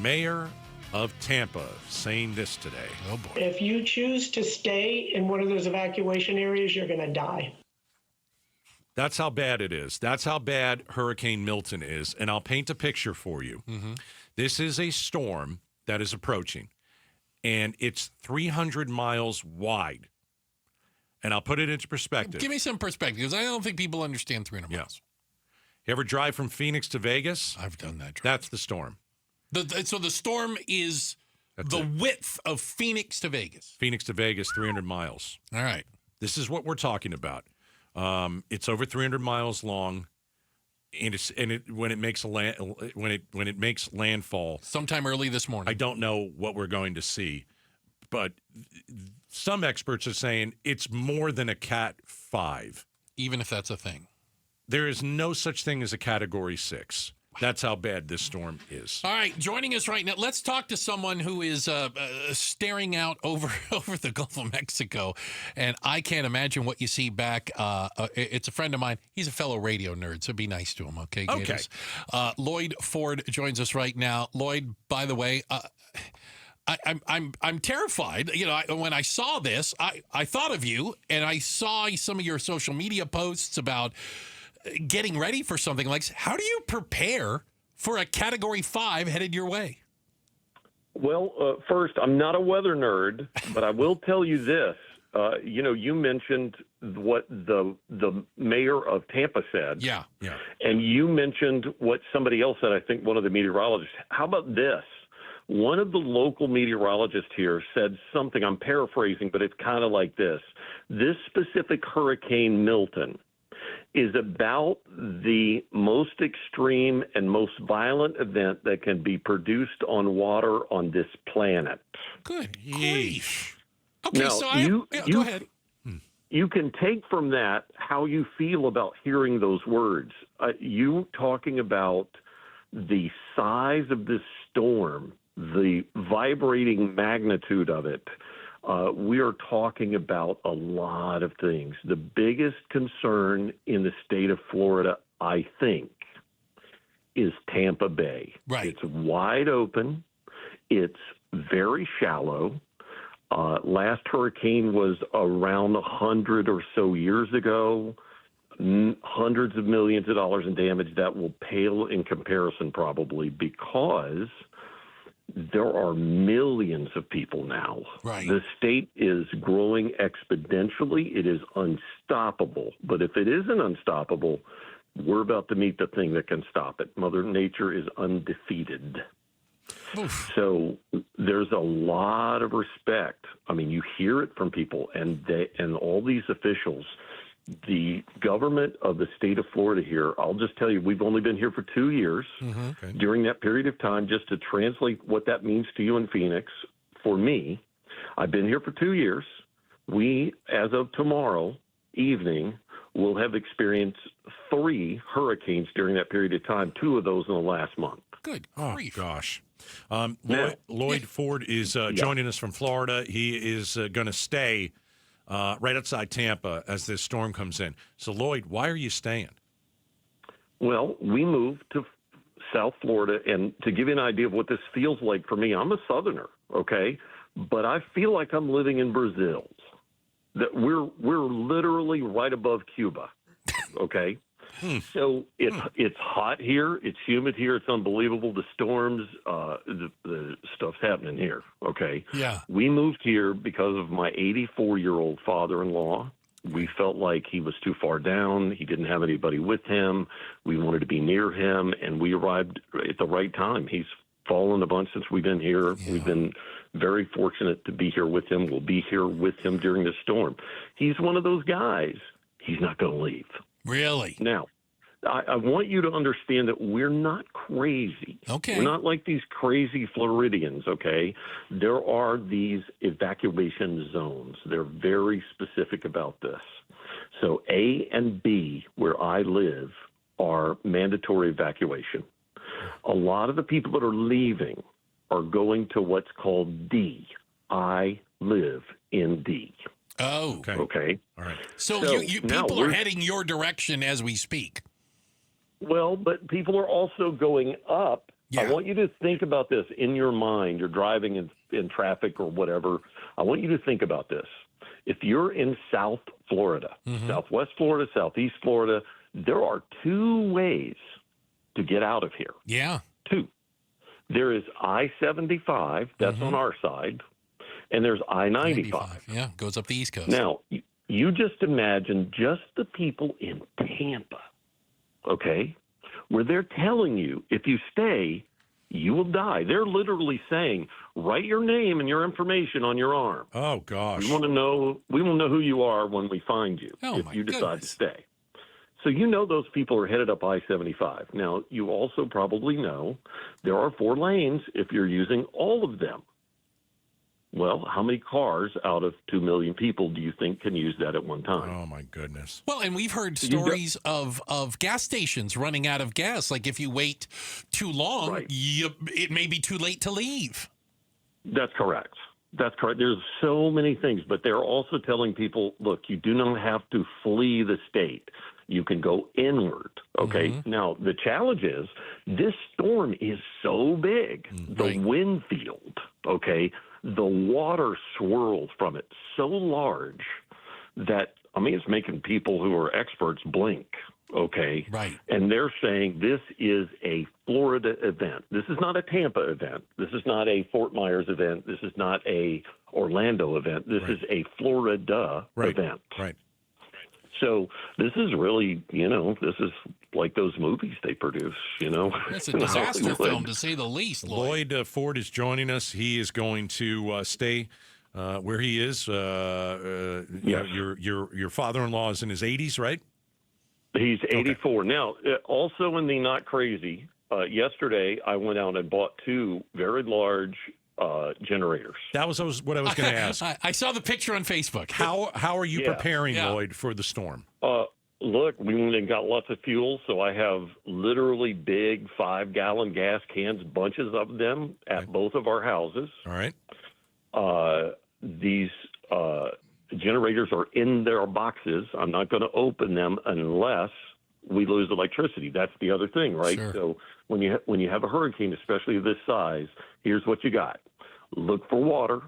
Mayor of Tampa saying this today. Oh, boy. If you choose to stay in one of those evacuation areas, you're going to die. That's how bad it is. That's how bad Hurricane Milton is. And I'll paint a picture for you. Mm-hmm. This is a storm that is approaching, and it's 300 miles wide. And I'll put it into perspective. Give me some perspective, because I don't think people understand 300 miles. You ever drive from Phoenix to Vegas? I've done that drive. That's the storm. So the storm is width of Phoenix to Vegas. Phoenix to Vegas, 300 miles. All right. This is what we're talking about. It's over 300 miles long, and when it makes landfall sometime early this morning. I don't know what we're going to see, but some experts are saying it's more than a Cat 5. Even if that's a thing. There is no such thing as a Category 6. That's how bad this storm is. All right, joining us right now, let's talk to someone who is staring out over the Gulf of Mexico, and I can't imagine what you see back. It's a friend of mine. He's a fellow radio nerd, so be nice to him, okay? Okay. Loyd Ford joins us right now. Loyd, by the way, I'm terrified. You know, when I saw this, I thought of you, and I saw some of your social media posts about getting ready for something like this. How do you prepare for a Category 5 headed your way? Well, first, I'm not a weather nerd, but I will tell you this. You mentioned what the mayor of Tampa said. Yeah. And you mentioned what somebody else said, I think one of the meteorologists. How about this? One of the local meteorologists here said something, I'm paraphrasing, but it's kind of like this. This specific Hurricane Milton is about the most extreme and most violent event that can be produced on water on this planet. Good grief. Okay, now, so go ahead. You can take from that how you feel about hearing those words. You talking about the size of this storm, the vibrating magnitude of it. We are talking about a lot of things. The biggest concern in the state of Florida, I think, is Tampa Bay. Right. It's wide open. It's very shallow. Last hurricane was around 100 or so years ago. Hundreds of millions of dollars in damage. That will pale in comparison probably because there are millions of people now. Right. The state is growing exponentially. It is unstoppable. But if it isn't unstoppable, we're about to meet the thing that can stop it. Mother Nature is undefeated. Oof. So there's a lot of respect. I mean, you hear it from people, and all these officials. The government of the state of Florida here, I'll just tell you, we've only been here for 2 years. Mm-hmm. Okay. During that period of time, just to translate what that means to you in Phoenix, for me, I've been here for 2 years. We, as of tomorrow evening, will have experienced 3 hurricanes during that period of time, 2 of those in the last month. Good grief. Oh, gosh. Loyd Ford is joining us from Florida. He is going to stay right outside Tampa as this storm comes in. So, Loyd, why are you staying? Well, we moved to South Florida, and to give you an idea of what this feels like for me, I'm a Southerner, okay? But I feel like I'm living in Brazil. That we're literally right above Cuba, okay? So it's hot here, it's humid here, it's unbelievable. The storms, the stuff's happening here, okay? Yeah. We moved here because of my 84-year-old father-in-law. We felt like he was too far down. He didn't have anybody with him. We wanted to be near him, and we arrived at the right time. He's fallen a bunch since we've been here. Yeah. We've been very fortunate to be here with him. We'll be here with him during the storm. He's one of those guys. He's not going to leave. Really? Now, I want you to understand that we're not crazy. Okay. We're not like these crazy Floridians, okay? There are these evacuation zones. They're very specific about this. So A and B, where I live, are mandatory evacuation. A lot of the people that are leaving are going to what's called D. I live in D. Oh. Okay. All right. So you people are heading your direction as we speak. Well, but people are also going up Yeah. I want you to think about this in your mind. You're driving in traffic or whatever. I want you to think about this. If you're in South Florida, Southwest Florida, Southeast Florida, there are two ways to get out of here. Yeah. Two. There is I-75, that's on our side, and there's I-95. Yeah, goes up the East Coast. Now, you just imagine just the people in Tampa, okay, where they're telling you if you stay, you will die. They're literally saying, write your name and your information on your arm. Oh, gosh. We will know who you are when we find you if my you decide to goodness. stay. So you know those people are headed up I-75. Now, you also probably know there are 4 lanes if you're using all of them. Well, how many cars out of 2 million people do you think can use that at one time? Oh, my goodness. Well, and we've heard stories of gas stations running out of gas. Like if you wait too long, Right. it may be too late to leave. That's correct. That's correct. There's so many things, but they're also telling people, look, you do not have to flee the state. You can go inward. Okay. Now, the challenge is this storm is so big, the wind field, okay, the water swirls from it so large that, I mean, it's making people who are experts blink. Okay. Right. And they're saying this is a Florida event. This is not a Tampa event. This is not a Fort Myers event. This is not a Orlando event. This is a Florida event. Right. So this is really, this is like those movies they produce, It's a disaster film, to say the least, Lloyd. Lloyd Ford is joining us. He is going to stay where he is. Yes. Your father-in-law is in his 80s, right? He's 84. Now, also in the not crazy, yesterday I went out and bought 2 very large generators. That was what I was going to ask. I saw the picture on Facebook. How are you preparing, Lloyd, for the storm? Look, we went and got lots of fuel, so I have literally big 5-gallon gas cans, bunches of them at both of our houses. All right. These generators are in their boxes. I'm not going to open them unless we lose electricity. That's the other thing, right? Sure. So when you have a hurricane, especially of this size, here's what you got. Look for water,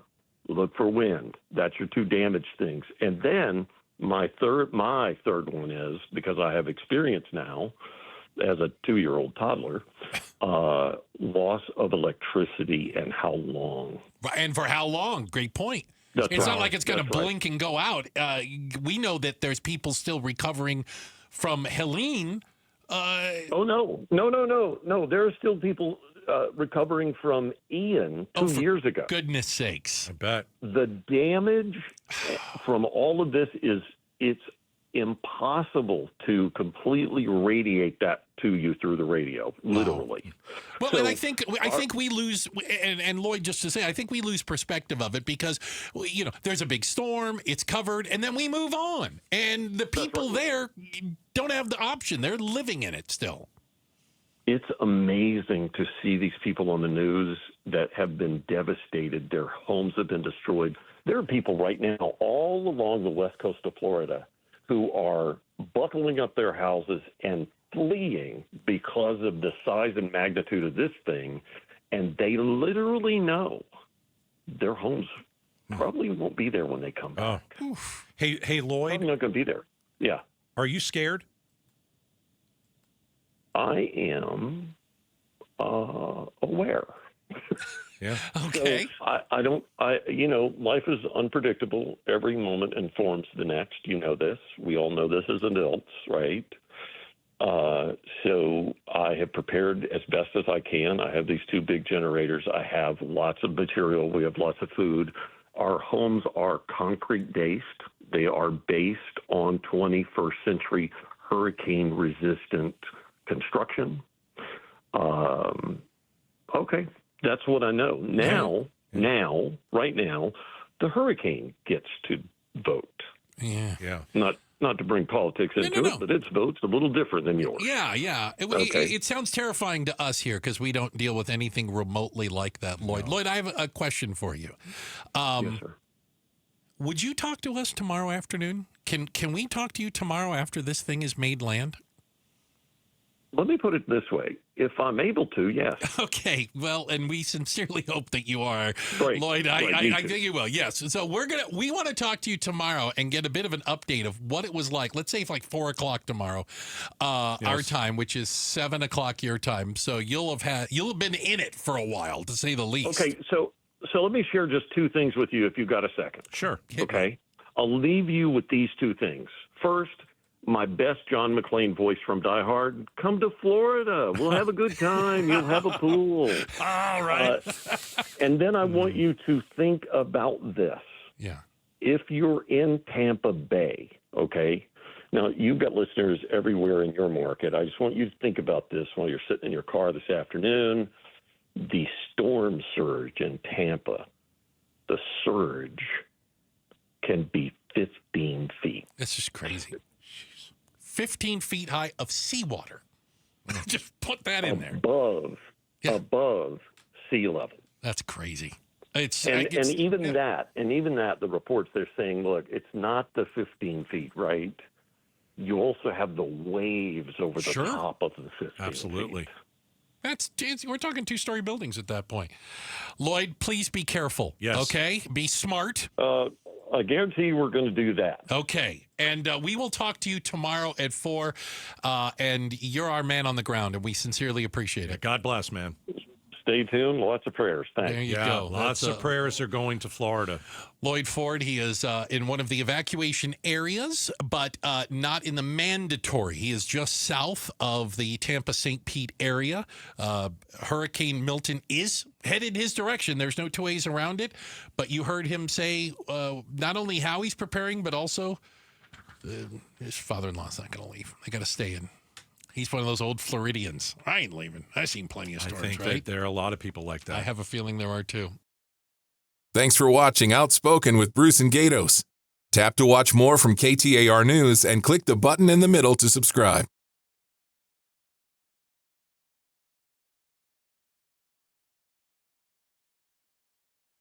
look for wind. That's your 2 damaged things. And then my third one is, because I have experience now as a 2-year-old toddler, loss of electricity and how long. And for how long? Great point. It's not like it's going to blink and go out. We know that there's people still recovering from Helene. Oh, no. There are still people recovering from Ian 2 years ago. Goodness sakes. I bet. The damage from all of this it's impossible to completely radiate that to you through the radio, literally. Well, So and I think we lose, and Lloyd, just to say, I think we lose perspective of it because, there's a big storm, it's covered, and then we move on. And the people there don't have the option. They're living in it still. It's amazing to see these people on the news that have been devastated. Their homes have been destroyed. There are people right now all along the west coast of Florida who are buckling up their houses and fleeing because of the size and magnitude of this thing. And they literally know their homes probably won't be there when they come back. Hey, Lloyd. Probably not going to be there. Yeah. Are you scared? I am aware. Yeah. Okay. So life is unpredictable. Every moment informs the next. You know this. We all know this as adults, right? So I have prepared as best as I can. I have these 2 big generators. I have lots of material. We have lots of food. Our homes are concrete based. They are based on 21st century hurricane resistant construction. Okay. That's what I know. Right now, the hurricane gets to vote. Yeah. Not to bring politics into it, but its vote's a little different than yours. Yeah. It sounds terrifying to us here because we don't deal with anything remotely like that, Lloyd. Lloyd, I have a question for you. Yes, sir. Would you talk to us tomorrow afternoon? Can we talk to you tomorrow after this thing is made land? Let me put it this way. If I'm able to, yes. Okay, well, and we sincerely hope that you are, Right. Lloyd. Right, I think you will. Yes. So we want to talk to you tomorrow and get a bit of an update of what it was like. Let's say it's like 4:00 tomorrow, our time, which is 7:00 your time. So you'll have been in it for a while, to say the least. Okay, so let me share just two things with you if you've got a second. Sure. Okay. I'll leave you with these two things. First, my best John McClane voice from Die Hard. Come to Florida. We'll have a good time. You'll have a pool. All right. And then I want you to think about this. Yeah. If you're in Tampa Bay, okay, now you've got listeners everywhere in your market. I just want you to think about this while you're sitting in your car this afternoon. The storm surge in Tampa, the surge can be 15 feet. That's just crazy. 15 feet high of seawater. Just put that in there. Above sea level. That's crazy. And even that, the reports, they're saying, look, it's not the 15 feet, right? You also have the waves over the top of the 15 Absolutely. feet. We're talking 2-story buildings at that point. Lloyd, please be careful. Yes. Okay? Be smart. I guarantee we're going to do that. Okay. And we will talk to you tomorrow at 4. And you're our man on the ground, and we sincerely appreciate it. God bless, man. Stay tuned. Lots of prayers. Thanks. There you Yeah, go. lots of prayers are going to Florida. Lloyd Ford, he is in one of the evacuation areas, but not in the mandatory. He is just south of the Tampa-St. Pete area. Hurricane Milton is headed his direction. There's no two ways around it. But you heard him say not only how he's preparing, but also his father-in-law's not going to leave. They got to stay in. He's one of those old Floridians. I ain't leaving. I've seen plenty of storms, I think right? that there are a lot of people like that. I have a feeling there are too. Thanks for watching Outspoken with Bruce and Gaydos. Tap to watch more from KTAR News and click the button in the middle to subscribe.